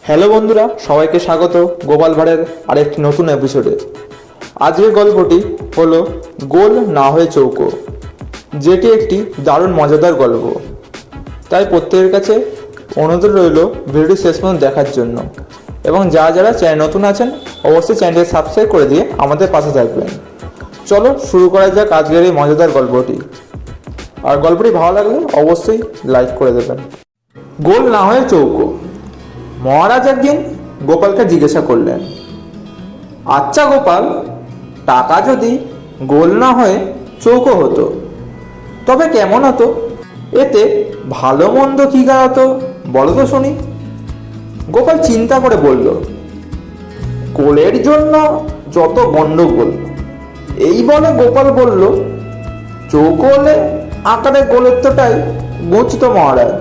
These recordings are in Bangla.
হ্যালো বন্ধুরা, সবাইকে স্বাগত গোপাল ভাঁড়ের আরেকটি নতুন এপিসোডে। আজকের গল্পটি হলো গোল না হয়ে চৌকো, যেটি একটি দারুণ মজাদার গল্প। তাই প্রত্যেকের কাছে অনুরোধ রইল ভিডিওটি শেষ পর্যন্ত দেখার জন্য, এবং যারা চ্যানেল নতুন আছেন অবশ্যই চ্যানেলটি সাবস্ক্রাইব করে দিয়ে আমাদের পাশে থাকবেন। চলো শুরু করা যাক আজকের এই মজাদার গল্পটি। আর গল্পটি ভালো লাগলে অবশ্যই লাইক করে দেবেন। গোল না হয়ে চৌকো। মহারাজ একদিন গোপালকে জিজ্ঞাসা করলেন, আচ্ছা গোপাল, টাকা যদি গোল না হয়ে চৌকো হতো তবে কেমন হতো? এতে ভালো মন্দ কি গাড়াতো বলো তো শুনি। গোপাল চিন্তা করে বলল, গোলের জন্য যত গন্ডগোল। এই বলে গোপাল বলল, চৌকো হলে আকারে গোলের তোটাই গুঁজত মহারাজ,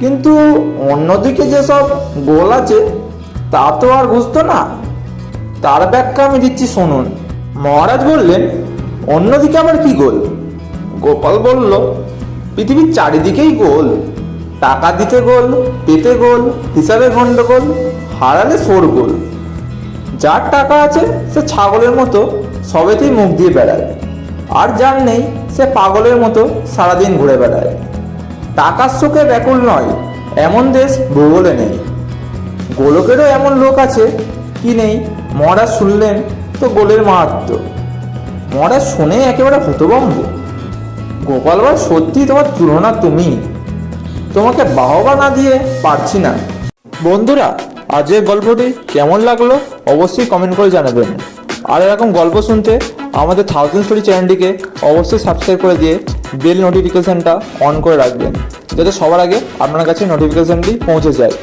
কিন্তু অন্যদিকে যেসব গোল আছে তা তো আর বুঝতো না। তার ব্যাখ্যা আমি দিচ্ছি শুনুন। মহারাজ বললেন, অন্যদিকে আবার কি গোল? গোপাল বলল, পৃথিবীর চারিদিকেই গোল। টাকা দিতে গোল, পেতে গোল, হিসাবে গন্ডগোল, হারালে শোরগোল। যার টাকা আছে সে ছাগলের মতো সবেতেই মুখ দিয়ে বেড়ায়, আর যার নেই সে পাগলের মতো সারাদিন ঘুরে বেড়ায়। টাকার শোকে ব্যাকুল নয় এমন দেশ ভূগোলে নেই। গোলকেরও এমন লোক আছে কি নেই? মহারাজ শুনলেন তো গোলের মাহাত্ম্য। মহারাজ শুনে একেবারে হতভম্ব। গোপাল ভাঁড়, সত্যি তোমার তুলনা তুমি, তোমাকে বাহবা না দিয়ে পারছি না। বন্ধুরা, আজকের গল্পটি কেমন লাগলো অবশ্যই কমেন্ট করে জানাবেন। আর এরকম গল্প শুনতে আমাদের থাউজেন্ড স্টোরি চ্যানেলটিকে অবশ্যই সাবস্ক্রাইব করে দিয়ে বেল নোটিফিকেশানটা অন করে রাখবেন, যাতে সবার আগে আপনার কাছে নোটিফিকেশানটি পৌঁছে যায়।